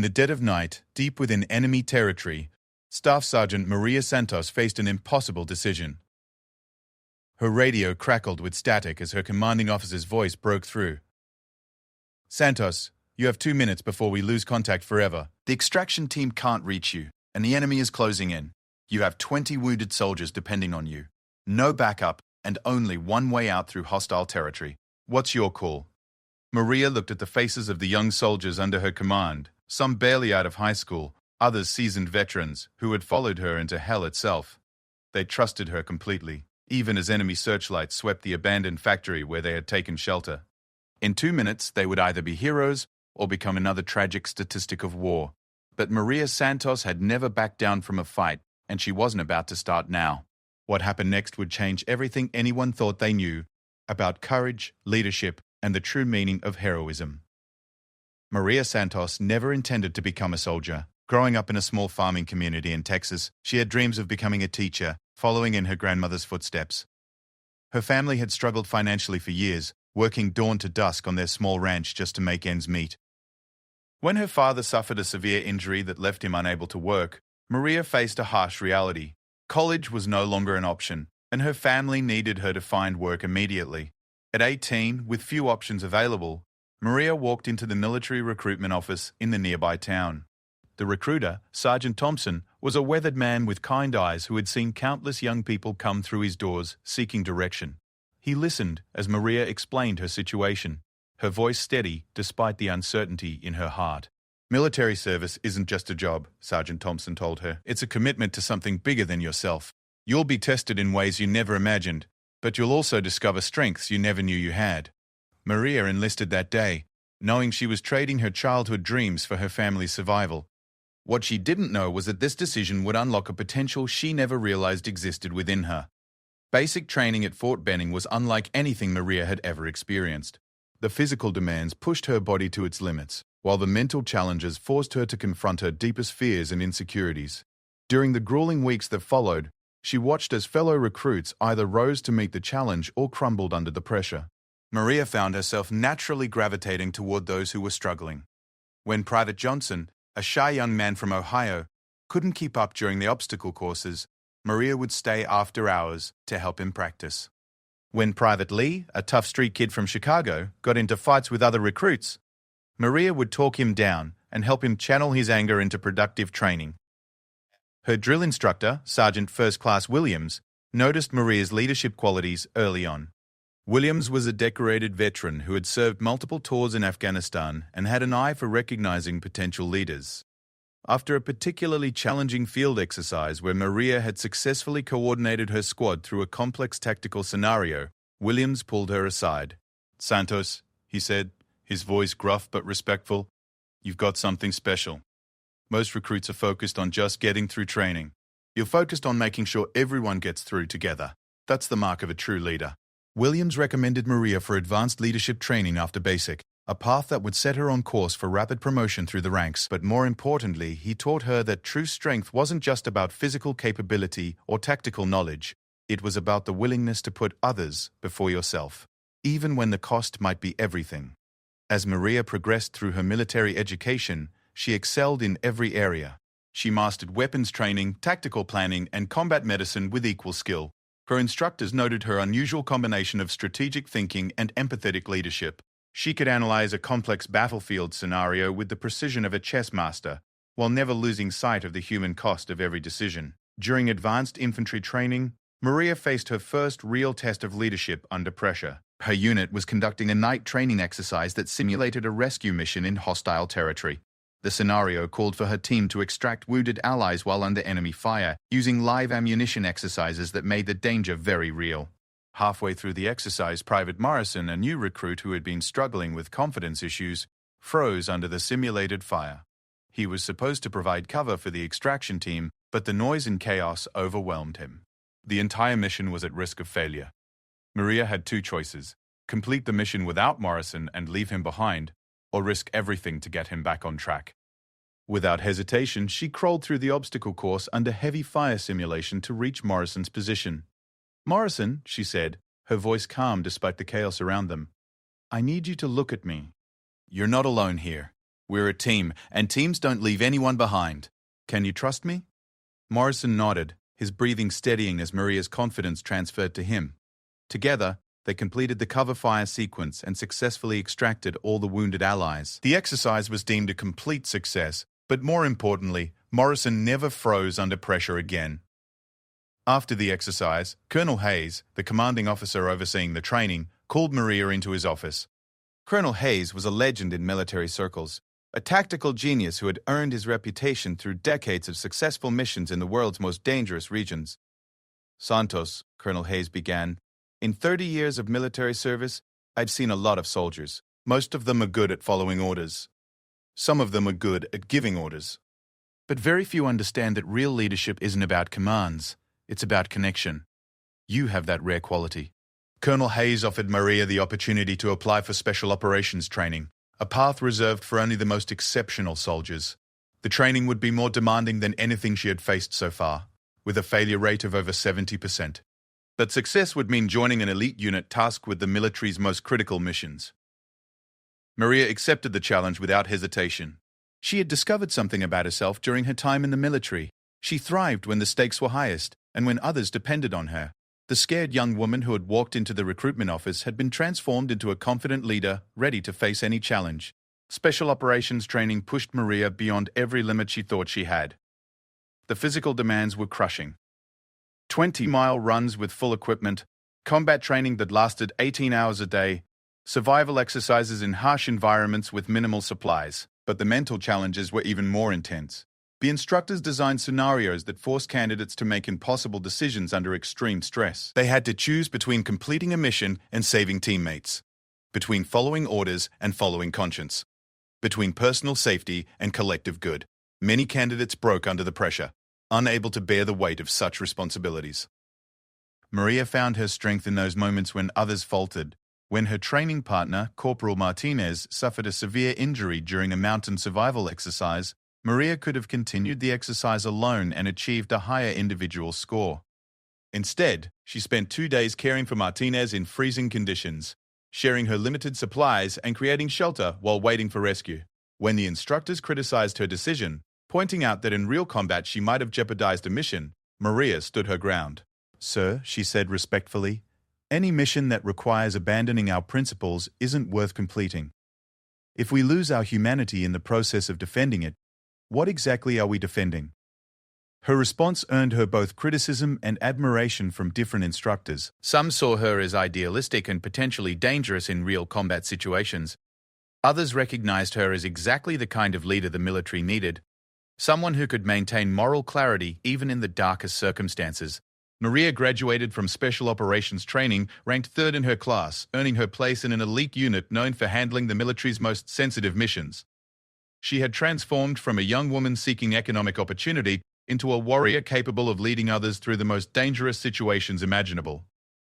In the dead of night, deep within enemy territory, Staff Sergeant Maria Santos faced an impossible decision. Her radio crackled with static as her commanding officer's voice broke through. "Santos, you have 2 minutes before we lose contact forever. The extraction team can't reach you, and the enemy is closing in. You have 20 wounded soldiers depending on you. No backup, and only one way out through hostile territory. What's your call?" Maria looked at the faces of the young soldiers under her command, some barely out of high school, others seasoned veterans who had followed her into hell itself. They trusted her completely, even as enemy searchlights swept the abandoned factory where they had taken shelter. In 2 minutes, they would either be heroes or become another tragic statistic of war. But Maria Santos had never backed down from a fight, and she wasn't about to start now. What happened next would change everything anyone thought they knew about courage, leadership, and the true meaning of heroism. Maria Santos never intended to become a soldier. Growing up in a small farming community in Texas, she had dreams of becoming a teacher, following in her grandmother's footsteps. Her family had struggled financially for years, working dawn to dusk on their small ranch just to make ends meet. When her father suffered a severe injury that left him unable to work, Maria faced a harsh reality. College was no longer an option, and her family needed her to find work immediately. At 18, with few options available, Maria walked into the military recruitment office in the nearby town. The recruiter, Sergeant Thompson, was a weathered man with kind eyes who had seen countless young people come through his doors seeking direction. He listened as Maria explained her situation, her voice steady despite the uncertainty in her heart. "Military service isn't just a job," Sergeant Thompson told her. "It's a commitment to something bigger than yourself. You'll be tested in ways you never imagined, but you'll also discover strengths you never knew you had." Maria enlisted that day, knowing she was trading her childhood dreams for her family's survival. What she didn't know was that this decision would unlock a potential she never realized existed within her. Basic training at Fort Benning was unlike anything Maria had ever experienced. The physical demands pushed her body to its limits, while the mental challenges forced her to confront her deepest fears and insecurities. During the grueling weeks that followed, she watched as fellow recruits either rose to meet the challenge or crumbled under the pressure. Maria found herself naturally gravitating toward those who were struggling. When Private Johnson, a shy young man from Ohio, couldn't keep up during the obstacle courses, Maria would stay after hours to help him practice. When Private Lee, a tough street kid from Chicago, got into fights with other recruits, Maria would talk him down and help him channel his anger into productive training. Her drill instructor, Sergeant First Class Williams, noticed Maria's leadership qualities early on. Williams was a decorated veteran who had served multiple tours in Afghanistan and had an eye for recognizing potential leaders. After a particularly challenging field exercise where Maria had successfully coordinated her squad through a complex tactical scenario, Williams pulled her aside. "Santos," he said, his voice gruff but respectful, "you've got something special. Most recruits are focused on just getting through training. You're focused on making sure everyone gets through together. That's the mark of a true leader." Williams recommended Maria for advanced leadership training after basic, a path that would set her on course for rapid promotion through the ranks. But more importantly, he taught her that true strength wasn't just about physical capability or tactical knowledge. It was about the willingness to put others before yourself, even when the cost might be everything. As Maria progressed through her military education, she excelled in every area. She mastered weapons training, tactical planning, and combat medicine with equal skill. Her instructors noted her unusual combination of strategic thinking and empathetic leadership. She could analyze a complex battlefield scenario with the precision of a chess master, while never losing sight of the human cost of every decision. During advanced infantry training, Maria faced her first real test of leadership under pressure. Her unit was conducting a night training exercise that simulated a rescue mission in hostile territory. The scenario called for her team to extract wounded allies while under enemy fire, using live ammunition exercises that made the danger very real. Halfway through the exercise, Private Morrison, a new recruit who had been struggling with confidence issues, froze under the simulated fire. He was supposed to provide cover for the extraction team, but the noise and chaos overwhelmed him. The entire mission was at risk of failure. Maria had two choices: complete the mission without Morrison and leave him behind, or risk everything to get him back on track. Without hesitation, she crawled through the obstacle course under heavy fire simulation to reach Morrison's position. "Morrison," she said, her voice calm despite the chaos around them, "I need you to look at me. You're not alone here. We're a team, and teams don't leave anyone behind. Can you trust me? Morrison nodded, his breathing steadying as Maria's confidence transferred to him. Together, they completed the cover fire sequence and successfully extracted all the wounded allies. The exercise was deemed a complete success, but more importantly, Morrison never froze under pressure again. After the exercise, Colonel Hayes, the commanding officer overseeing the training, called Maria into his office. Colonel Hayes was a legend in military circles, a tactical genius who had earned his reputation through decades of successful missions in the world's most dangerous regions. Santos, Colonel Hayes began, in 30 years of military service, I've seen a lot of soldiers. Most of them are good at following orders. Some of them are good at giving orders. But very few understand that real leadership isn't about commands. It's about connection. You have that rare quality. Colonel Hayes offered Maria the opportunity to apply for special operations training, a path reserved for only the most exceptional soldiers. The training would be more demanding than anything she had faced so far, with a failure rate of over 70%. But success would mean joining an elite unit tasked with the military's most critical missions. Maria accepted the challenge without hesitation. She had discovered something about herself during her time in the military. She thrived when the stakes were highest and when others depended on her. The scared young woman who had walked into the recruitment office had been transformed into a confident leader, ready to face any challenge. Special operations training pushed Maria beyond every limit she thought she had. The physical demands were crushing. 20-mile runs with full equipment, combat training that lasted 18 hours a day, survival exercises in harsh environments with minimal supplies. But the mental challenges were even more intense. The instructors designed scenarios that forced candidates to make impossible decisions under extreme stress. They had to choose between completing a mission and saving teammates, between following orders and following conscience, between personal safety and collective good. Many candidates broke under the pressure, unable to bear the weight of such responsibilities. Maria found her strength in those moments when others faltered. When her training partner, Corporal Martinez, suffered a severe injury during a mountain survival exercise, Maria could have continued the exercise alone and achieved a higher individual score. Instead, she spent 2 days caring for Martinez in freezing conditions, sharing her limited supplies and creating shelter while waiting for rescue. When the instructors criticized her decision, pointing out that in real combat she might have jeopardized a mission, Maria stood her ground. "Sir," she said respectfully, "any mission that requires abandoning our principles isn't worth completing. If we lose our humanity in the process of defending it, what exactly are we defending?" Her response earned her both criticism and admiration from different instructors. Some saw her as idealistic and potentially dangerous in real combat situations. Others recognized her as exactly the kind of leader the military needed, someone who could maintain moral clarity even in the darkest circumstances. Maria graduated from Special Operations Training, ranked 3rd in her class, earning her place in an elite unit known for handling the military's most sensitive missions. She had transformed from a young woman seeking economic opportunity into a warrior capable of leading others through the most dangerous situations imaginable.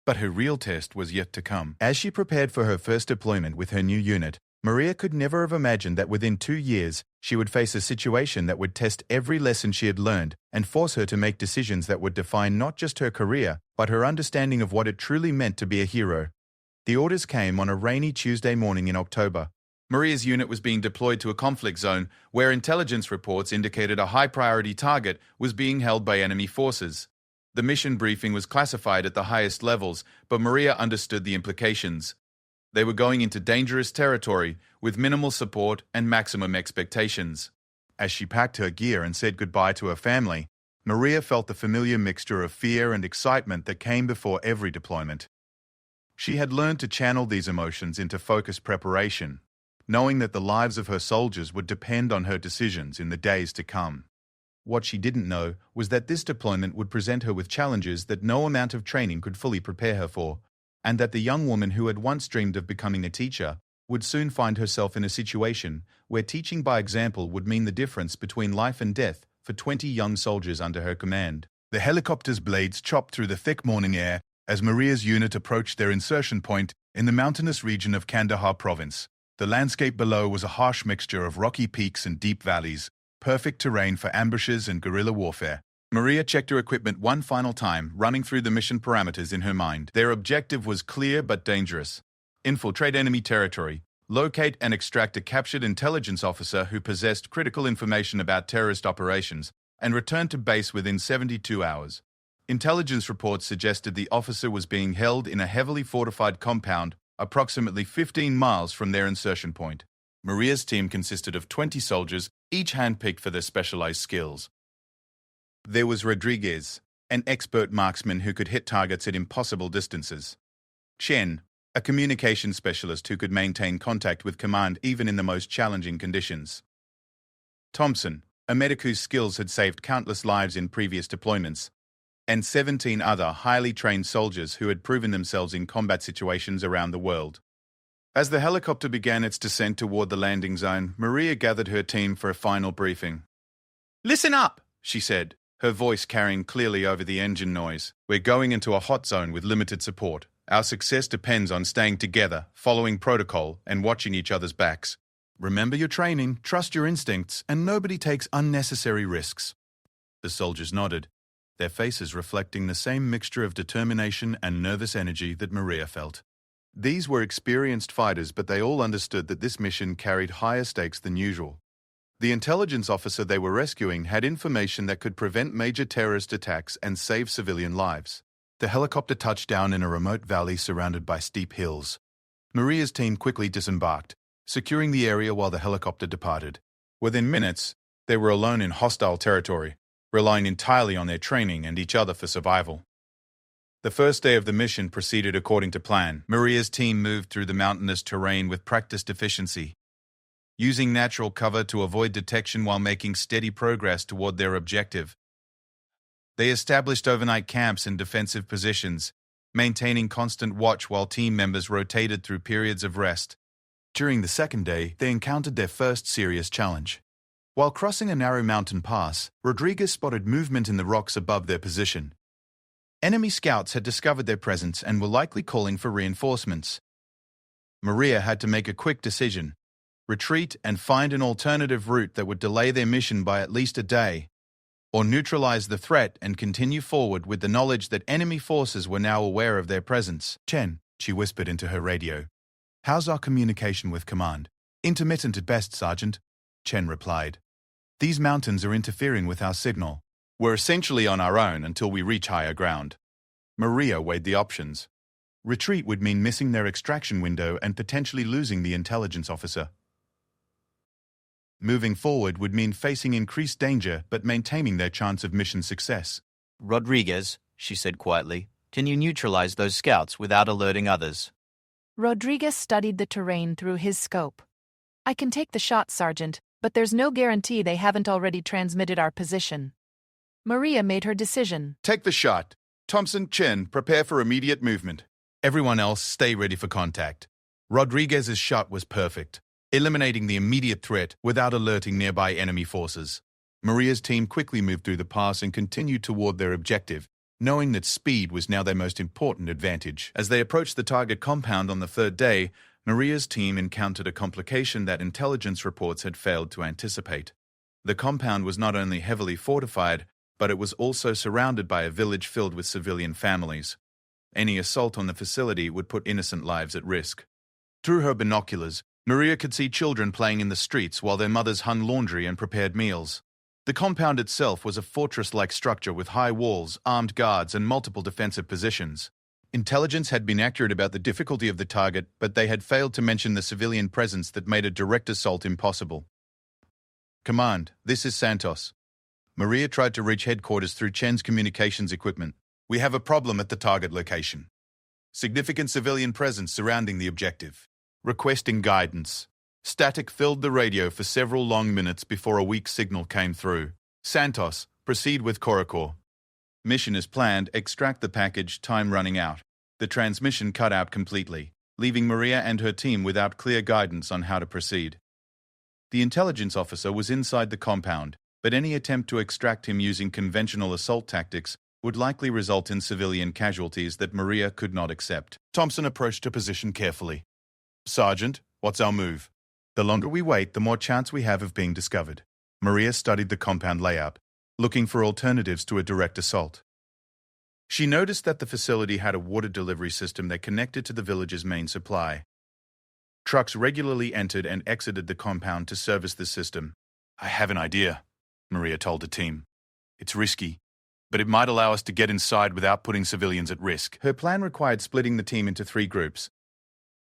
But her real test was yet to come. As she prepared for her first deployment with her new unit, Maria could never have imagined that within 2 years, she would face a situation that would test every lesson she had learned and force her to make decisions that would define not just her career, but her understanding of what it truly meant to be a hero. The orders came on a rainy Tuesday morning in October. Maria's unit was being deployed to a conflict zone where intelligence reports indicated a high-priority target was being held by enemy forces. The mission briefing was classified at the highest levels, but Maria understood the implications. They were going into dangerous territory with minimal support and maximum expectations. As she packed her gear and said goodbye to her family, Maria felt the familiar mixture of fear and excitement that came before every deployment. She had learned to channel these emotions into focused preparation, knowing that the lives of her soldiers would depend on her decisions in the days to come. What she didn't know was that this deployment would present her with challenges that no amount of training could fully prepare her for, and that the young woman who had once dreamed of becoming a teacher would soon find herself in a situation where teaching by example would mean the difference between life and death for 20 young soldiers under her command. The helicopter's blades chopped through the thick morning air as Maria's unit approached their insertion point in the mountainous region of Kandahar province. The landscape below was a harsh mixture of rocky peaks and deep valleys, perfect terrain for ambushes and guerrilla warfare. Maria checked her equipment one final time, running through the mission parameters in her mind. Their objective was clear but dangerous: infiltrate enemy territory, Locate and extract a captured intelligence officer who possessed critical information about terrorist operations and return to base within 72 hours. Intelligence reports suggested the officer was being held in a heavily fortified compound approximately 15 miles from their insertion point. Maria's team consisted of 20 soldiers, each handpicked for their specialized skills. There was Rodriguez, an expert marksman who could hit targets at impossible distances. Chen, a communication specialist who could maintain contact with command even in the most challenging conditions. Thompson, a medic whose skills had saved countless lives in previous deployments, and 17 other highly trained soldiers who had proven themselves in combat situations around the world. As the helicopter began its descent toward the landing zone, Maria gathered her team for a final briefing. "Listen up," she said, her voice carrying clearly over the engine noise. "We're going into a hot zone with limited support. Our success depends on staying together, following protocol, and watching each other's backs. Remember your training, trust your instincts, and nobody takes unnecessary risks." The soldiers nodded, their faces reflecting the same mixture of determination and nervous energy that Maria felt. These were experienced fighters, but they all understood that this mission carried higher stakes than usual. The intelligence officer they were rescuing had information that could prevent major terrorist attacks and save civilian lives. The helicopter touched down in a remote valley surrounded by steep hills. Maria's team quickly disembarked, securing the area while the helicopter departed. Within minutes, they were alone in hostile territory, relying entirely on their training and each other for survival. The first day of the mission proceeded according to plan. Maria's team moved through the mountainous terrain with practiced efficiency, using natural cover to avoid detection while making steady progress toward their objective. They established overnight camps in defensive positions, maintaining constant watch while team members rotated through periods of rest. During the second day, they encountered their first serious challenge. While crossing a narrow mountain pass, Rodriguez spotted movement in the rocks above their position. Enemy scouts had discovered their presence and were likely calling for reinforcements. Maria had to make a quick decision: retreat and find an alternative route that would delay their mission by at least a day, or neutralize the threat and continue forward with the knowledge that enemy forces were now aware of their presence. "Chen," she whispered into her radio. "How's our communication with command?" "Intermittent at best, Sergeant," Chen replied. "These mountains are interfering with our signal. We're essentially on our own until we reach higher ground." Maria weighed the options. Retreat would mean missing their extraction window and potentially losing the intelligence officer. Moving forward would mean facing increased danger but maintaining their chance of mission success. "Rodriguez," she said quietly, "can you neutralize those scouts without alerting others?" Rodriguez studied the terrain through his scope. "I can take the shot, Sergeant, but there's no guarantee they haven't already transmitted our position." Maria made her decision. "Take the shot. Thompson, Chen, prepare for immediate movement. Everyone else, stay ready for contact." Rodriguez's shot was perfect, eliminating the immediate threat without alerting nearby enemy forces. Maria's team quickly moved through the pass and continued toward their objective, knowing that speed was now their most important advantage. As they approached the target compound on the third day, Maria's team encountered a complication that intelligence reports had failed to anticipate. The compound was not only heavily fortified, but it was also surrounded by a village filled with civilian families. Any assault on the facility would put innocent lives at risk. Through her binoculars, Maria could see children playing in the streets while their mothers hung laundry and prepared meals. The compound itself was a fortress-like structure with high walls, armed guards, and multiple defensive positions. Intelligence had been accurate about the difficulty of the target, but they had failed to mention the civilian presence that made a direct assault impossible. "Command, this is Santos." Maria tried to reach headquarters through Chen's communications equipment. "We have a problem at the target location. Significant civilian presence surrounding the objective. Requesting guidance." Static filled the radio for several long minutes before a weak signal came through. "Santos, proceed with Coracor. Mission as planned, extract the package, time running out." The transmission cut out completely, leaving Maria and her team without clear guidance on how to proceed. The intelligence officer was inside the compound, but any attempt to extract him using conventional assault tactics would likely result in civilian casualties that Maria could not accept. Thompson approached her position carefully. "Sergeant, what's our move?" "The longer we wait, the more chance we have of being discovered." Maria studied the compound layout, looking for alternatives to a direct assault. She noticed that the facility had a water delivery system that connected to the village's main supply. Trucks regularly entered and exited the compound to service the system. "I have an idea," Maria told the team. "It's risky, but it might allow us to get inside without putting civilians at risk." Her plan required splitting the team into 3 groups.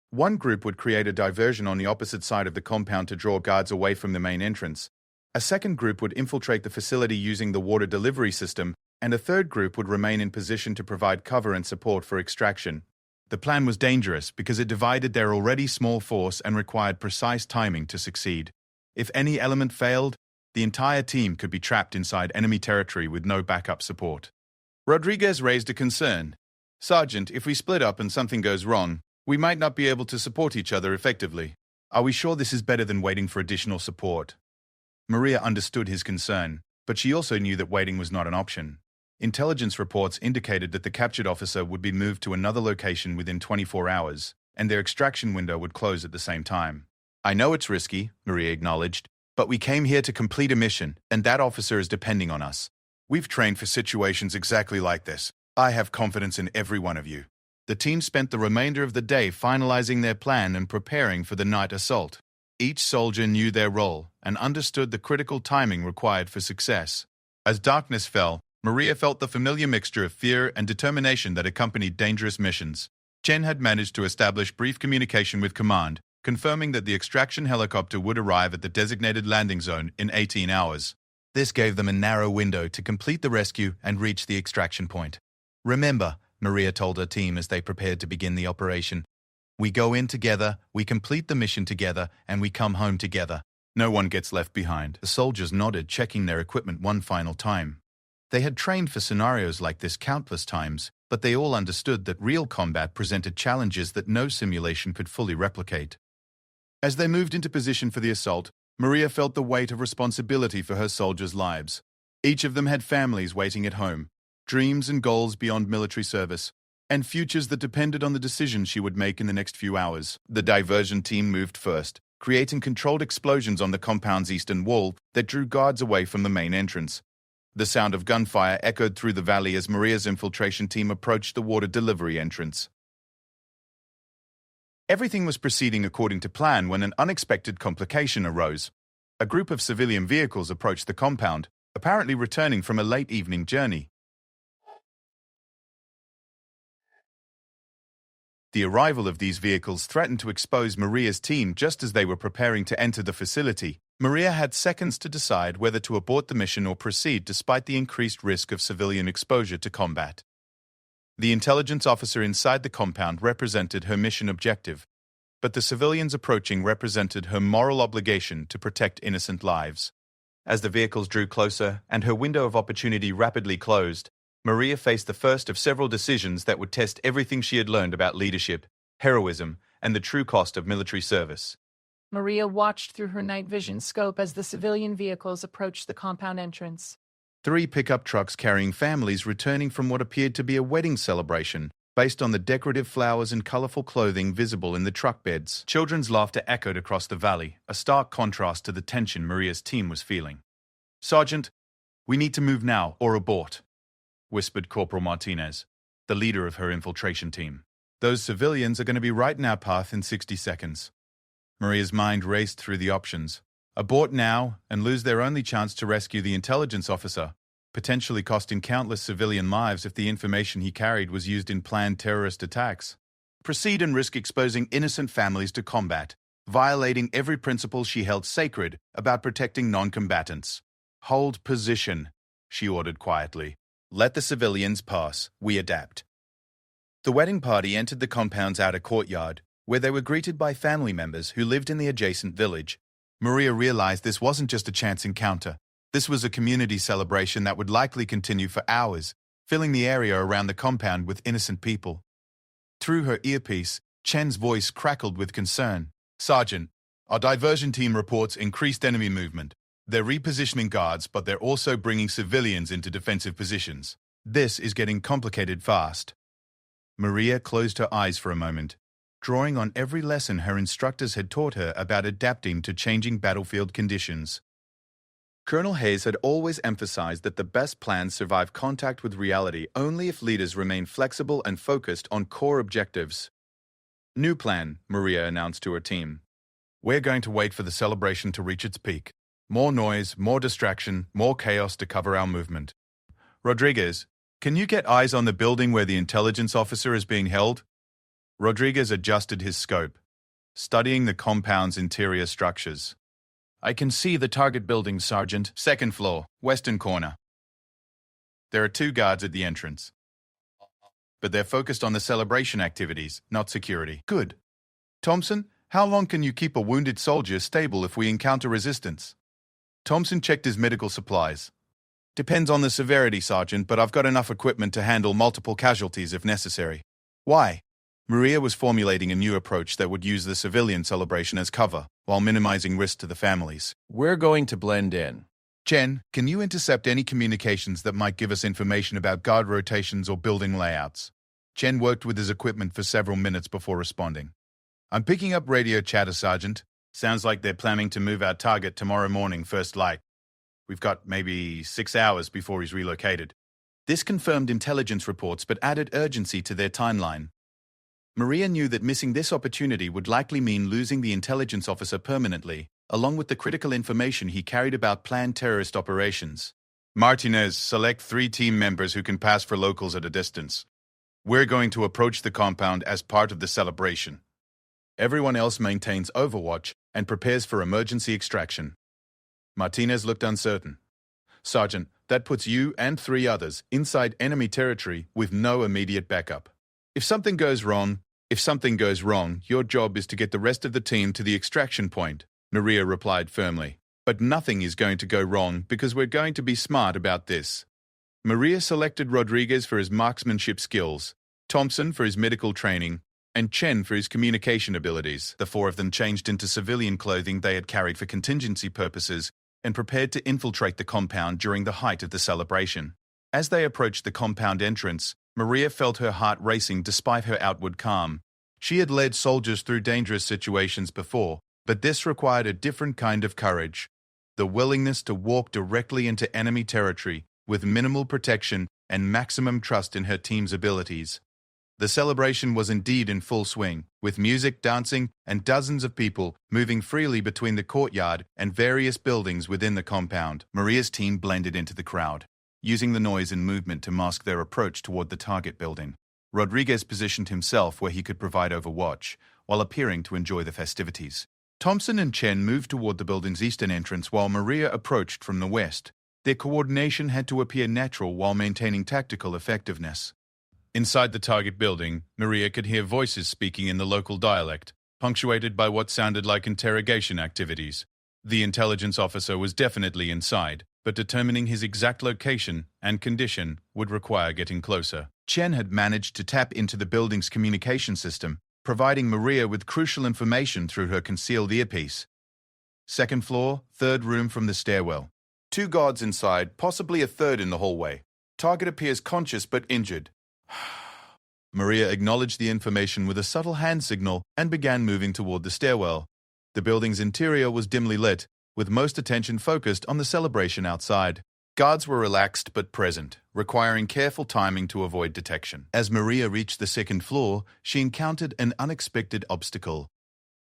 One group would create a diversion on the opposite side of the compound to draw guards away from the main entrance. A second group would infiltrate the facility using the water delivery system, and a third group would remain in position to provide cover and support for extraction. The plan was dangerous because it divided their already small force and required precise timing to succeed. If any element failed, the entire team could be trapped inside enemy territory with no backup support. Rodriguez raised a concern. "Sergeant, if we split up and something goes wrong, we might not be able to support each other effectively. Are we sure this is better than waiting for additional support?" Maria understood his concern, but she also knew that waiting was not an option. Intelligence reports indicated that the captured officer would be moved to another location within 24 hours, and their extraction window would close at the same time. "I know it's risky," Maria acknowledged, "but we came here to complete a mission, and that officer is depending on us. We've trained for situations exactly like this. I have confidence in every one of you." The team spent the remainder of the day finalizing their plan and preparing for the night assault. Each soldier knew their role and understood the critical timing required for success. As darkness fell, Maria felt the familiar mixture of fear and determination that accompanied dangerous missions. Chen had managed to establish brief communication with command, confirming that the extraction helicopter would arrive at the designated landing zone in 18 hours. This gave them a narrow window to complete the rescue and reach the extraction point. "Remember," Maria told her team as they prepared to begin the operation, "we go in together, we complete the mission together, and we come home together. No one gets left behind." The soldiers nodded, checking their equipment one final time. They had trained for scenarios like this countless times, but they all understood that real combat presented challenges that no simulation could fully replicate. As they moved into position for the assault, Maria felt the weight of responsibility for her soldiers' lives. Each of them had families waiting at home, dreams and goals beyond military service, and futures that depended on the decisions she would make in the next few hours. The diversion team moved first, creating controlled explosions on the compound's eastern wall that drew guards away from the main entrance. The sound of gunfire echoed through the valley as Maria's infiltration team approached the water delivery entrance. Everything was proceeding according to plan when an unexpected complication arose. A group of civilian vehicles approached the compound, apparently returning from a late evening journey. The arrival of these vehicles threatened to expose Maria's team just as they were preparing to enter the facility. Maria had seconds to decide whether to abort the mission or proceed despite the increased risk of civilian exposure to combat. The intelligence officer inside the compound represented her mission objective, but the civilians approaching represented her moral obligation to protect innocent lives. As the vehicles drew closer and her window of opportunity rapidly closed, Maria faced the first of several decisions that would test everything she had learned about leadership, heroism, and the true cost of military service. Maria watched through her night vision scope as the civilian vehicles approached the compound entrance. 3 pickup trucks carrying families returning from what appeared to be a wedding celebration, based on the decorative flowers and colorful clothing visible in the truck beds. Children's laughter echoed across the valley, a stark contrast to the tension Maria's team was feeling. "Sergeant, we need to move now or abort," whispered Corporal Martinez, the leader of her infiltration team. "Those civilians are going to be right in our path in 60 seconds. Maria's mind raced through the options. Abort now and lose their only chance to rescue the intelligence officer, potentially costing countless civilian lives if the information he carried was used in planned terrorist attacks. Proceed and risk exposing innocent families to combat, violating every principle she held sacred about protecting non-combatants. Hold position, she ordered quietly. Let the civilians pass. We adapt. The wedding party entered the compound's outer courtyard, where they were greeted by family members who lived in the adjacent village. Maria realized this wasn't just a chance encounter. This was a community celebration that would likely continue for hours, filling the area around the compound with innocent people. Through her earpiece, Chen's voice crackled with concern. "Sergeant, our diversion team reports increased enemy movement. They're repositioning guards, but they're also bringing civilians into defensive positions. This is getting complicated fast." Maria closed her eyes for a moment, drawing on every lesson her instructors had taught her about adapting to changing battlefield conditions. Colonel Hayes had always emphasized that the best plans survive contact with reality only if leaders remain flexible and focused on core objectives. "New plan," Maria announced to her team. We're going to wait for the celebration to reach its peak. More noise, more distraction, more chaos to cover our movement. Rodriguez, can you get eyes on the building where the intelligence officer is being held? Rodriguez adjusted his scope, studying the compound's interior structures. I can see the target building, Sergeant. Second floor, western corner. There are 2 guards at the entrance, but they're focused on the celebration activities, not security. Good. Thompson, how long can you keep a wounded soldier stable if we encounter resistance? Thompson checked his medical supplies. Depends on the severity, Sergeant, but I've got enough equipment to handle multiple casualties if necessary. Why? Maria was formulating a new approach that would use the civilian celebration as cover, while minimizing risk to the families. We're going to blend in. Chen, can you intercept any communications that might give us information about guard rotations or building layouts? Chen worked with his equipment for several minutes before responding. I'm picking up radio chatter, Sergeant. Sounds like they're planning to move our target tomorrow morning, first light. We've got maybe 6 hours before he's relocated. This confirmed intelligence reports but added urgency to their timeline. Maria knew that missing this opportunity would likely mean losing the intelligence officer permanently, along with the critical information he carried about planned terrorist operations. Martinez, select 3 team members who can pass for locals at a distance. We're going to approach the compound as part of the celebration. Everyone else maintains overwatch and prepares for emergency extraction. Martinez looked uncertain. Sergeant, that puts you and 3 others inside enemy territory with no immediate backup. If something goes wrong, your job is to get the rest of the team to the extraction point, Maria replied firmly. But nothing is going to go wrong because we're going to be smart about this. Maria selected Rodriguez for his marksmanship skills, Thompson for his medical training, and Chen for his communication abilities. The 4 of them changed into civilian clothing they had carried for contingency purposes and prepared to infiltrate the compound during the height of the celebration. As they approached the compound entrance, Maria felt her heart racing despite her outward calm. She had led soldiers through dangerous situations before, but this required a different kind of courage. The willingness to walk directly into enemy territory with minimal protection and maximum trust in her team's abilities. The celebration was indeed in full swing, with music, dancing, and dozens of people moving freely between the courtyard and various buildings within the compound. Maria's team blended into the crowd, using the noise and movement to mask their approach toward the target building. Rodriguez positioned himself where he could provide overwatch, while appearing to enjoy the festivities. Thompson and Chen moved toward the building's eastern entrance while Maria approached from the west. Their coordination had to appear natural while maintaining tactical effectiveness. Inside the target building, Maria could hear voices speaking in the local dialect, punctuated by what sounded like interrogation activities. The intelligence officer was definitely inside, but determining his exact location and condition would require getting closer. Chen had managed to tap into the building's communication system, providing Maria with crucial information through her concealed earpiece. 2nd floor, 3rd room from the stairwell. 2 guards inside, possibly a 3rd in the hallway. Target appears conscious but injured. Maria acknowledged the information with a subtle hand signal and began moving toward the stairwell. The building's interior was dimly lit, with most attention focused on the celebration outside. Guards were relaxed but present, requiring careful timing to avoid detection. As Maria reached the 2nd floor, she encountered an unexpected obstacle.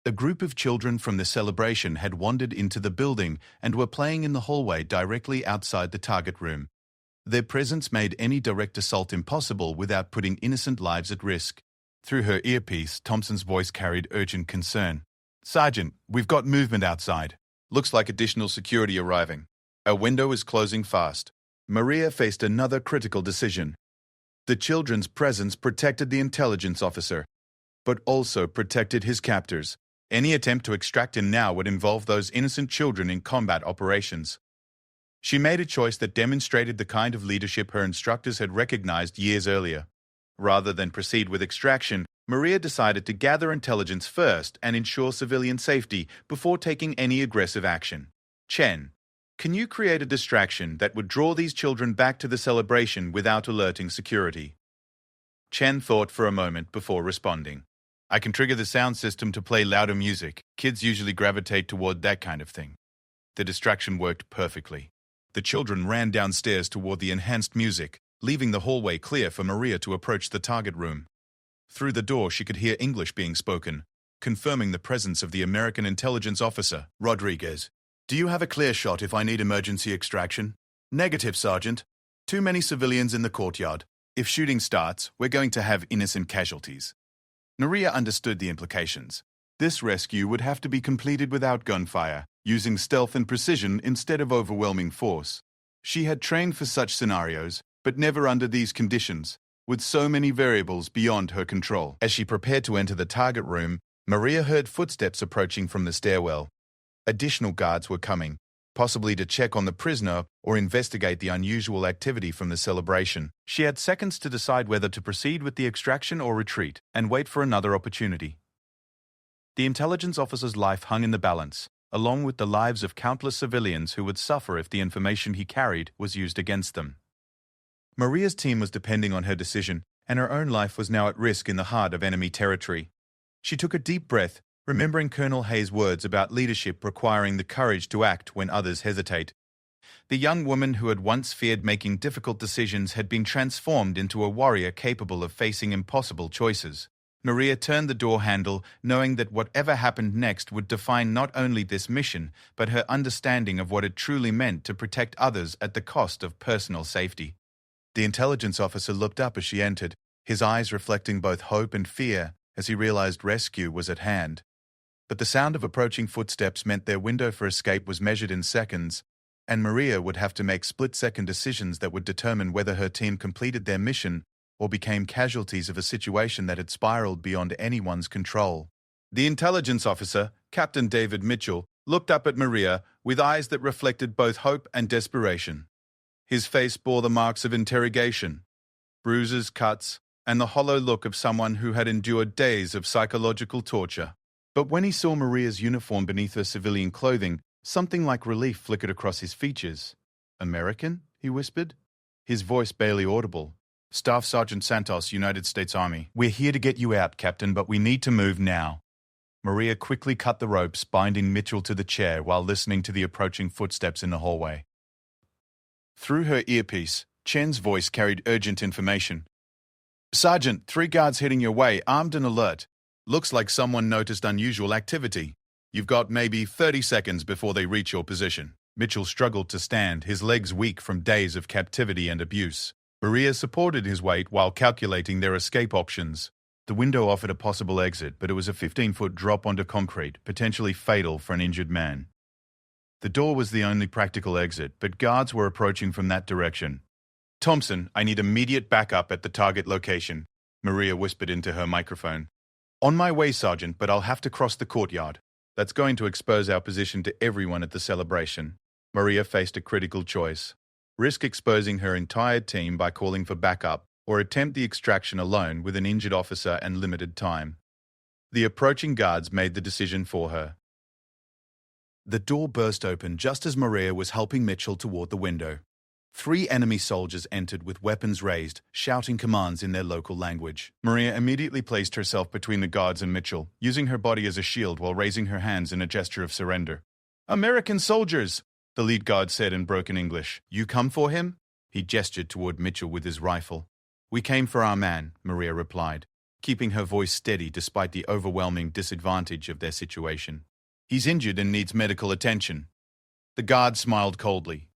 A group of children from the celebration had wandered into the building and were playing in the hallway directly outside the target room. Their presence made any direct assault impossible without putting innocent lives at risk. Through her earpiece, Thompson's voice carried urgent concern. Sergeant, we've got movement outside. Looks like additional security arriving. A window is closing fast. Maria faced another critical decision. The children's presence protected the intelligence officer, but also protected his captors. Any attempt to extract him now would involve those innocent children in combat operations. She made a choice that demonstrated the kind of leadership her instructors had recognized years earlier. Rather than proceed with extraction, Maria decided to gather intelligence first and ensure civilian safety before taking any aggressive action. Chen, can you create a distraction that would draw these children back to the celebration without alerting security? Chen thought for a moment before responding. I can trigger the sound system to play louder music. Kids usually gravitate toward that kind of thing. The distraction worked perfectly. The children ran downstairs toward the enhanced music, leaving the hallway clear for Maria to approach the target room. Through the door, she could hear English being spoken, confirming the presence of the American intelligence officer. Rodriguez, do you have a clear shot if I need emergency extraction? Negative, Sergeant. Too many civilians in the courtyard. If shooting starts, we're going to have innocent casualties. Maria understood the implications. This rescue would have to be completed without gunfire, using stealth and precision instead of overwhelming force. She had trained for such scenarios, but never under these conditions, with so many variables beyond her control. As she prepared to enter the target room, Maria heard footsteps approaching from the stairwell. Additional guards were coming, possibly to check on the prisoner or investigate the unusual activity from the celebration. She had seconds to decide whether to proceed with the extraction or retreat, and wait for another opportunity. The intelligence officer's life hung in the balance, along with the lives of countless civilians who would suffer if the information he carried was used against them. Maria's team was depending on her decision, and her own life was now at risk in the heart of enemy territory. She took a deep breath, remembering Colonel Hayes' words about leadership requiring the courage to act when others hesitate. The young woman who had once feared making difficult decisions had been transformed into a warrior capable of facing impossible choices. Maria turned the door handle, knowing that whatever happened next would define not only this mission, but her understanding of what it truly meant to protect others at the cost of personal safety. The intelligence officer looked up as she entered, his eyes reflecting both hope and fear as he realized rescue was at hand. But the sound of approaching footsteps meant their window for escape was measured in seconds, and Maria would have to make split-second decisions that would determine whether her team completed their mission or became casualties of a situation that had spiraled beyond anyone's control. The intelligence officer, Captain David Mitchell, looked up at Maria with eyes that reflected both hope and desperation. His face bore the marks of interrogation, bruises, cuts, and the hollow look of someone who had endured days of psychological torture. But when he saw Maria's uniform beneath her civilian clothing, something like relief flickered across his features. "American?" he whispered, his voice barely audible. "Staff Sergeant Santos, United States Army. We're here to get you out, Captain, but we need to move now." Maria quickly cut the ropes, binding Mitchell to the chair while listening to the approaching footsteps in the hallway. Through her earpiece, Chen's voice carried urgent information. "Sergeant, 3 guards heading your way, armed and alert. Looks like someone noticed unusual activity. You've got maybe 30 seconds before they reach your position." Mitchell struggled to stand, his legs weak from days of captivity and abuse. Maria supported his weight while calculating their escape options. The window offered a possible exit, but it was a 15-foot drop onto concrete, potentially fatal for an injured man. The door was the only practical exit, but guards were approaching from that direction. "Thompson, I need immediate backup at the target location," Maria whispered into her microphone. "On my way, Sergeant, but I'll have to cross the courtyard. That's going to expose our position to everyone at the celebration." Maria faced a critical choice. Risk exposing her entire team by calling for backup, or attempt the extraction alone with an injured officer and limited time. The approaching guards made the decision for her. The door burst open just as Maria was helping Mitchell toward the window. 3 enemy soldiers entered with weapons raised, shouting commands in their local language. Maria immediately placed herself between the guards and Mitchell, using her body as a shield while raising her hands in a gesture of surrender. "American soldiers!" the lead guard said in broken English. "You come for him?" He gestured toward Mitchell with his rifle. "We came for our man," Maria replied, keeping her voice steady despite the overwhelming disadvantage of their situation. "He's injured and needs medical attention." The guard smiled coldly.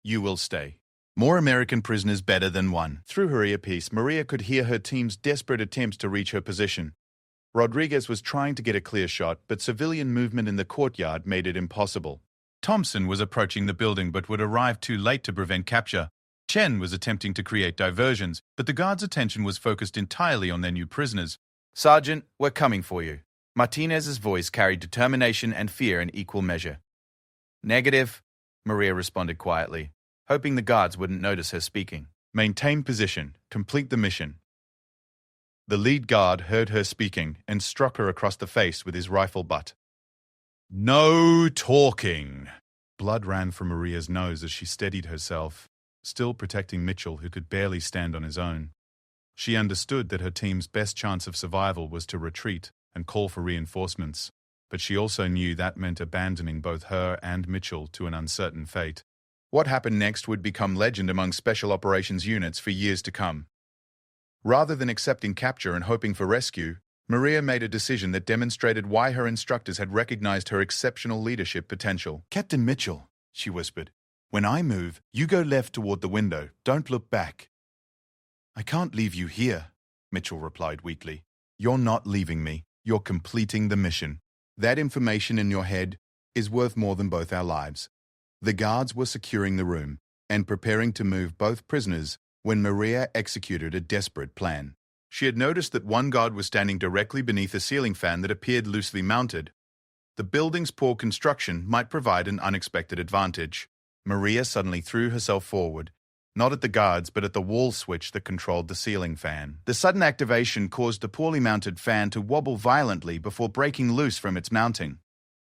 "You will stay. More American prisoners better than one." Through her earpiece, Maria could hear her team's desperate attempts to reach her position. Rodriguez was trying to get a clear shot, but civilian movement in the courtyard made it impossible. Thompson was approaching the building but would arrive too late to prevent capture. Chen was attempting to create diversions, but the guards' attention was focused entirely on their new prisoners. "Sergeant, we're coming for you." Martinez's voice carried determination and fear in equal measure. "Negative," Maria responded quietly, hoping the guards wouldn't notice her speaking. "Maintain position. Complete the mission." The lead guard heard her speaking and struck her across the face with his rifle butt. "No talking!" Blood ran from Maria's nose as she steadied herself, still protecting Mitchell, who could barely stand on his own. She understood that her team's best chance of survival was to retreat and call for reinforcements, but she also knew that meant abandoning both her and Mitchell to an uncertain fate. What happened next would become legend among special operations units for years to come. Rather than accepting capture and hoping for rescue, Maria made a decision that demonstrated why her instructors had recognized her exceptional leadership potential. "Captain Mitchell," she whispered, "when I move, you go left toward the window. Don't look back." "I can't leave you here," Mitchell replied weakly. "You're not leaving me. You're completing the mission. That information in your head is worth more than both our lives." The guards were securing the room and preparing to move both prisoners when Maria executed a desperate plan. She had noticed that one guard was standing directly beneath a ceiling fan that appeared loosely mounted. The building's poor construction might provide an unexpected advantage. Maria suddenly threw herself forward, not at the guards but at the wall switch that controlled the ceiling fan. The sudden activation caused the poorly mounted fan to wobble violently before breaking loose from its mounting.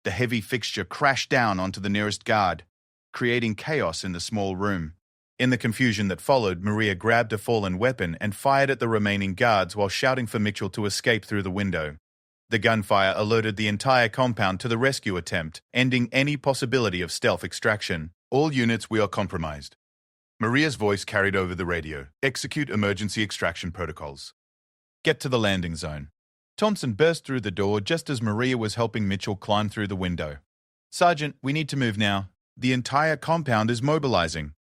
The heavy fixture crashed down onto the nearest guard, creating chaos in the small room. In the confusion that followed, Maria grabbed a fallen weapon and fired at the remaining guards while shouting for Mitchell to escape through the window. The gunfire alerted the entire compound to the rescue attempt, ending any possibility of stealth extraction. "All units, we are compromised." Maria's voice carried over the radio. "Execute emergency extraction protocols. Get to the landing zone." Thompson burst through the door just as Maria was helping Mitchell climb through the window. "Sergeant, we need to move now. The entire compound is mobilizing."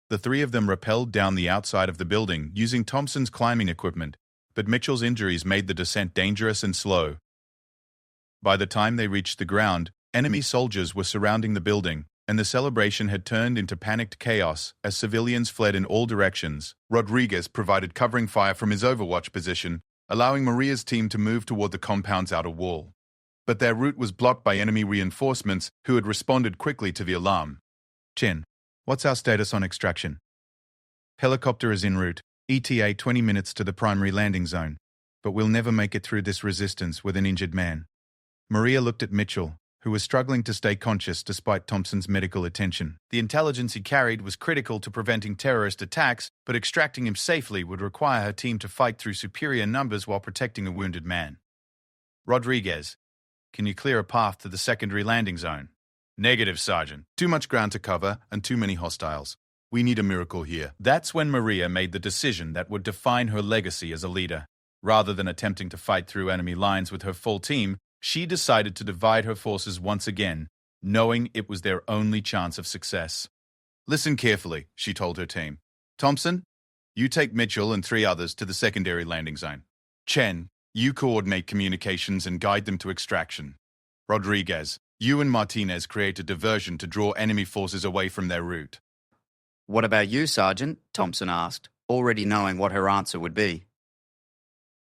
The three of them rappelled down the outside of the building using Thompson's climbing equipment, but Mitchell's injuries made the descent dangerous and slow. By the time they reached the ground, enemy soldiers were surrounding the building, and the celebration had turned into panicked chaos as civilians fled in all directions. Rodriguez provided covering fire from his overwatch position, allowing Maria's team to move toward the compound's outer wall. But their route was blocked by enemy reinforcements who had responded quickly to the alarm. "Chen, what's our status on extraction?" "Helicopter is en route. ETA 20 minutes to the primary landing zone. But we'll never make it through this resistance with an injured man." Maria looked at Mitchell, who was struggling to stay conscious despite Thompson's medical attention. The intelligence he carried was critical to preventing terrorist attacks, but extracting him safely would require her team to fight through superior numbers while protecting a wounded man. "Rodriguez, can you clear a path to the secondary landing zone?" "Negative, Sergeant. Too much ground to cover and too many hostiles. We need a miracle here." That's when Maria made the decision that would define her legacy as a leader. Rather than attempting to fight through enemy lines with her full team, she decided to divide her forces once again, knowing it was their only chance of success. "Listen carefully," she told her team. "Thompson, you take Mitchell and 3 others to the secondary landing zone. Chen, you coordinate communications and guide them to extraction. Rodriguez, you and Martinez create a diversion to draw enemy forces away from their route." "What about you, Sergeant?" Thompson asked, already knowing what her answer would be.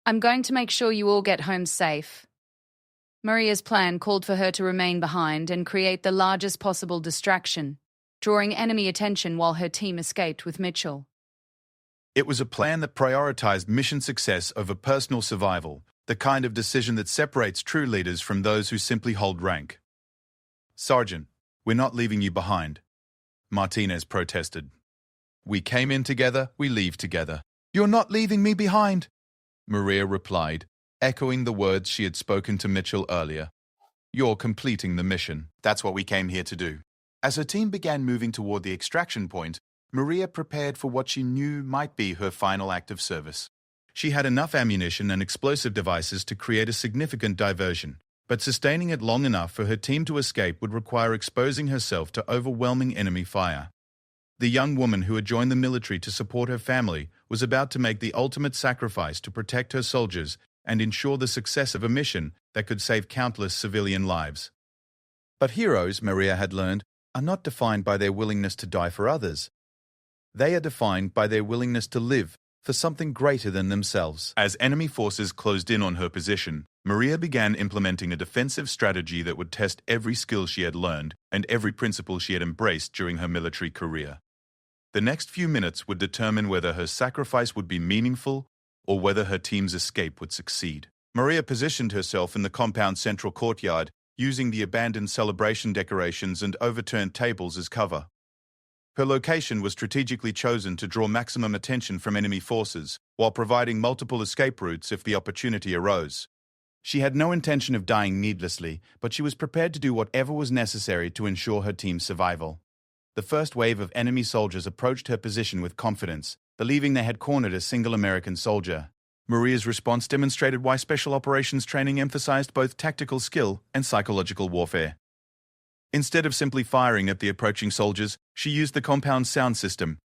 "I'm going to make sure you all get home safe." Maria's plan called for her to remain behind and create the largest possible distraction, drawing enemy attention while her team escaped with Mitchell. It was a plan that prioritized mission success over personal survival, the kind of decision that separates true leaders from those who simply hold rank. "Sergeant, we're not leaving you behind," Martinez protested. "We came in together, we leave together." "You're not leaving me behind," Maria replied, echoing the words she had spoken to Mitchell earlier. "You're completing the mission. That's what we came here to do." As her team began moving toward the extraction point, Maria prepared for what she knew might be her final act of service. She had enough ammunition and explosive devices to create a significant diversion, but sustaining it long enough for her team to escape would require exposing herself to overwhelming enemy fire. The young woman who had joined the military to support her family was about to make the ultimate sacrifice to protect her soldiers and ensure the success of a mission that could save countless civilian lives. But heroes, Maria had learned, are not defined by their willingness to die for others. They are defined by their willingness to live for something greater than themselves. As enemy forces closed in on her position, Maria began implementing a defensive strategy that would test every skill she had learned and every principle she had embraced during her military career. The next few minutes would determine whether her sacrifice would be meaningful or whether her team's escape would succeed. Maria positioned herself in the compound's central courtyard, using the abandoned celebration decorations and overturned tables as cover. Her location was strategically chosen to draw maximum attention from enemy forces, while providing multiple escape routes if the opportunity arose. She had no intention of dying needlessly, but she was prepared to do whatever was necessary to ensure her team's survival. The first wave of enemy soldiers approached her position with confidence, believing they had cornered a single American soldier. Maria's response demonstrated why special operations training emphasized both tactical skill and psychological warfare. Instead of simply firing at the approaching soldiers, she used the compound sound system,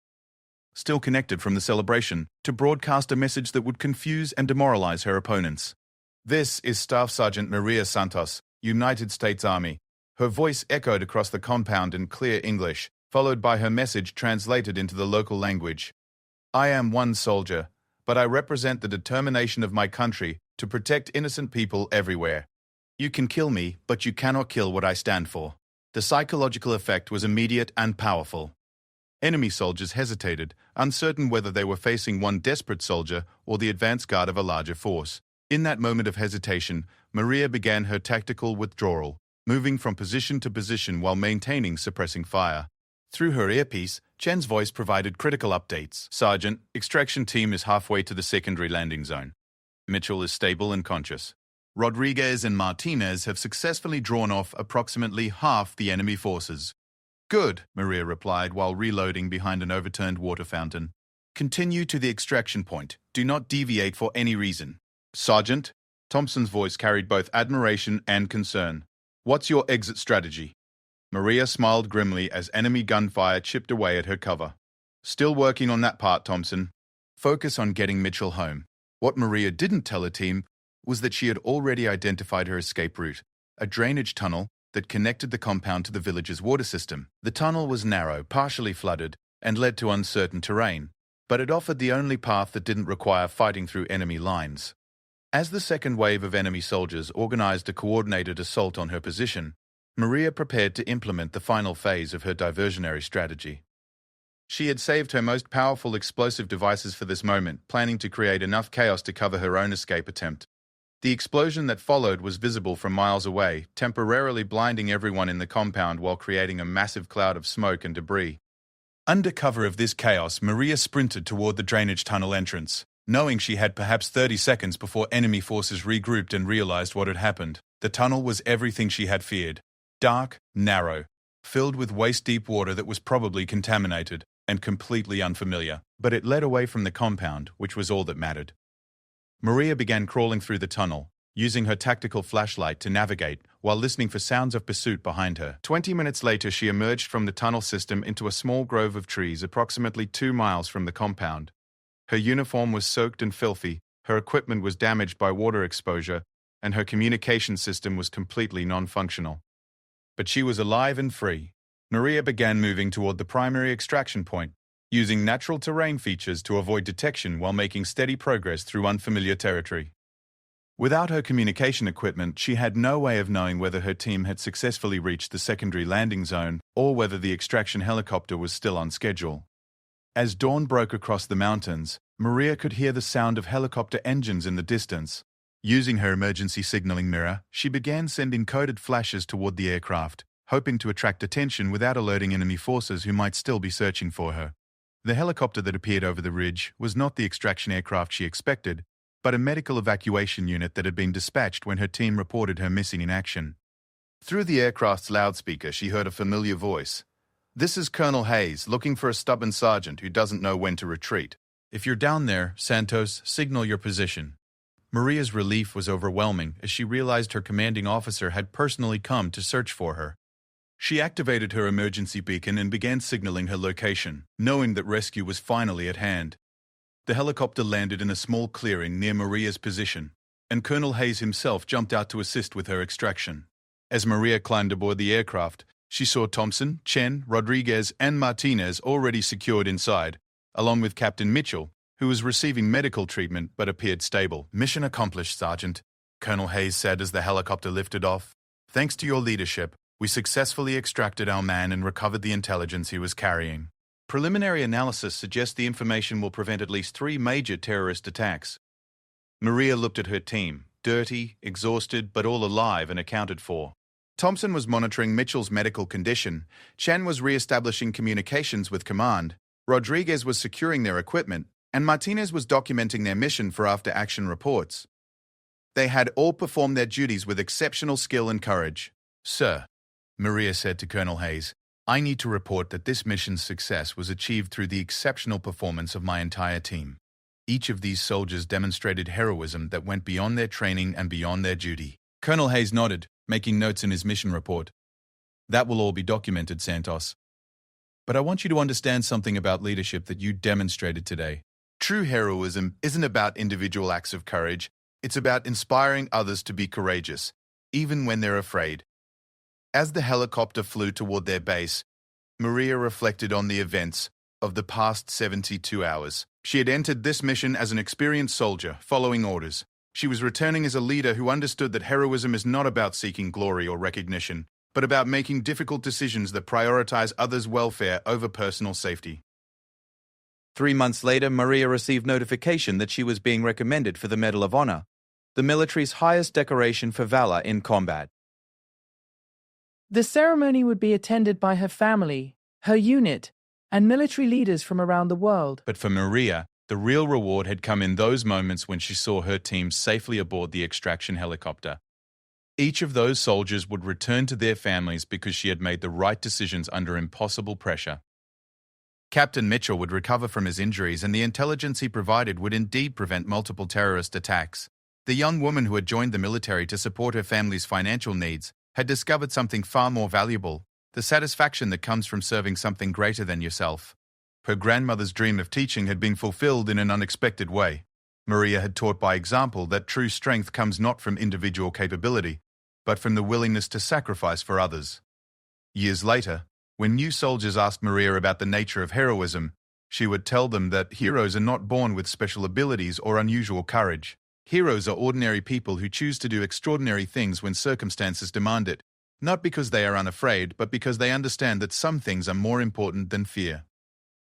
still connected from the celebration, to broadcast a message that would confuse and demoralize her opponents. "This is Staff Sergeant Maria Santos, United States Army." Her voice echoed across the compound in clear English, followed by her message translated into the local language. "I am one soldier, but I represent the determination of my country to protect innocent people everywhere. You can kill me, but you cannot kill what I stand for." The psychological effect was immediate and powerful. Enemy soldiers hesitated, uncertain whether they were facing one desperate soldier or the advance guard of a larger force. In that moment of hesitation, Maria began her tactical withdrawal, moving from position to position while maintaining suppressing fire. Through her earpiece, Chen's voice provided critical updates. "Sergeant, extraction team is halfway to the secondary landing zone. Mitchell is stable and conscious. Rodriguez and Martinez have successfully drawn off approximately half the enemy forces." "Good," Maria replied while reloading behind an overturned water fountain. "Continue to the extraction point. Do not deviate for any reason." "Sergeant," Thompson's voice carried both admiration and concern. "What's your exit strategy?" Maria smiled grimly as enemy gunfire chipped away at her cover. "Still working on that part, Thompson. Focus on getting Mitchell home." What Maria didn't tell her team was that she had already identified her escape route, a drainage tunnel that connected the compound to the village's water system. The tunnel was narrow, partially flooded, and led to uncertain terrain, but it offered the only path that didn't require fighting through enemy lines. As the second wave of enemy soldiers organized a coordinated assault on her position, Maria prepared to implement the final phase of her diversionary strategy. She had saved her most powerful explosive devices for this moment, planning to create enough chaos to cover her own escape attempt. The explosion that followed was visible from miles away, temporarily blinding everyone in the compound while creating a massive cloud of smoke and debris. Under cover of this chaos, Maria sprinted toward the drainage tunnel entrance, knowing she had perhaps 30 seconds before enemy forces regrouped and realized what had happened. The tunnel was everything she had feared. Dark, narrow, filled with waist-deep water that was probably contaminated and completely unfamiliar. But it led away from the compound, which was all that mattered. Maria began crawling through the tunnel, using her tactical flashlight to navigate while listening for sounds of pursuit behind her. 20 minutes later, she emerged from the tunnel system into a small grove of trees approximately 2 miles from the compound. Her uniform was soaked and filthy, her equipment was damaged by water exposure, and her communication system was completely non-functional. But she was alive and free. Maria began moving toward the primary extraction point, using natural terrain features to avoid detection while making steady progress through unfamiliar territory. Without her communication equipment, she had no way of knowing whether her team had successfully reached the secondary landing zone or whether the extraction helicopter was still on schedule. As dawn broke across the mountains, Maria could hear the sound of helicopter engines in the distance. Using her emergency signaling mirror, she began sending coded flashes toward the aircraft, hoping to attract attention without alerting enemy forces who might still be searching for her. The helicopter that appeared over the ridge was not the extraction aircraft she expected, but a medical evacuation unit that had been dispatched when her team reported her missing in action. Through the aircraft's loudspeaker, she heard a familiar voice. "This is Colonel Hayes, looking for a stubborn sergeant who doesn't know when to retreat. If you're down there, Santos, signal your position." Maria's relief was overwhelming as she realized her commanding officer had personally come to search for her. She activated her emergency beacon and began signaling her location, knowing that rescue was finally at hand. The helicopter landed in a small clearing near Maria's position, and Colonel Hayes himself jumped out to assist with her extraction. As Maria climbed aboard the aircraft, she saw Thompson, Chen, Rodriguez, and Martinez already secured inside, along with Captain Mitchell, who was receiving medical treatment but appeared stable. "Mission accomplished, Sergeant," Colonel Hayes said as the helicopter lifted off. "Thanks to your leadership, we successfully extracted our man and recovered the intelligence he was carrying. Preliminary analysis suggests the information will prevent at least 3 major terrorist attacks." Maria looked at her team, dirty, exhausted, but all alive and accounted for. Thompson was monitoring Mitchell's medical condition, Chen was re-establishing communications with command, Rodriguez was securing their equipment, and Martinez was documenting their mission for after-action reports. They had all performed their duties with exceptional skill and courage. "Sir," Maria said to Colonel Hayes, "I need to report that this mission's success was achieved through the exceptional performance of my entire team. Each of these soldiers demonstrated heroism that went beyond their training and beyond their duty. Colonel Hayes nodded, making notes in his mission report. That will all be documented, Santos. But I want you to understand something about leadership that you demonstrated today. True heroism isn't about individual acts of courage. It's about inspiring others to be courageous, even when they're afraid. As the helicopter flew toward their base, Maria reflected on the events of the past 72 hours. She had entered this mission as an experienced soldier, following orders. She was returning as a leader who understood that heroism is not about seeking glory or recognition, but about making difficult decisions that prioritize others' welfare over personal safety. 3 months later, Maria received notification that she was being recommended for the Medal of Honor, the military's highest decoration for valor in combat. The ceremony would be attended by her family, her unit, and military leaders from around the world. But for Maria, the real reward had come in those moments when she saw her team safely aboard the extraction helicopter. Each of those soldiers would return to their families because she had made the right decisions under impossible pressure. Captain Mitchell would recover from his injuries, and the intelligence he provided would indeed prevent multiple terrorist attacks. The young woman who had joined the military to support her family's financial needs had discovered something far more valuable: the satisfaction that comes from serving something greater than yourself. Her grandmother's dream of teaching had been fulfilled in an unexpected way. Maria had taught by example that true strength comes not from individual capability, but from the willingness to sacrifice for others. Years later, when new soldiers asked Maria about the nature of heroism, she would tell them that heroes are not born with special abilities or unusual courage. Heroes are ordinary people who choose to do extraordinary things when circumstances demand it, not because they are unafraid, but because they understand that some things are more important than fear.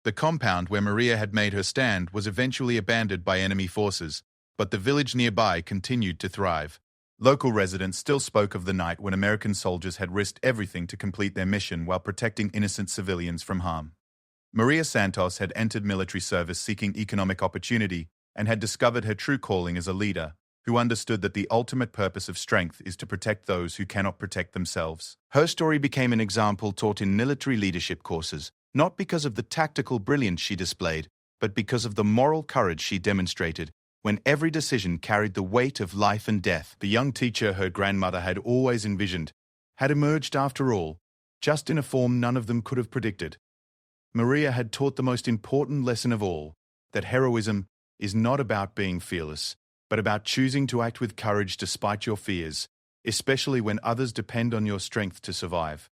The compound where Maria had made her stand was eventually abandoned by enemy forces, but the village nearby continued to thrive. Local residents still spoke of the night when American soldiers had risked everything to complete their mission while protecting innocent civilians from harm. Maria Santos had entered military service seeking economic opportunity and had discovered her true calling as a leader who understood that the ultimate purpose of strength is to protect those who cannot protect themselves. Her story became an example taught in military leadership courses, not because of the tactical brilliance she displayed, but because of the moral courage she demonstrated when every decision carried the weight of life and death. The young teacher her grandmother had always envisioned had emerged after all, just in a form none of them could have predicted. Maria had taught the most important lesson of all, that heroism is not about being fearless, but about choosing to act with courage despite your fears, especially when others depend on your strength to survive.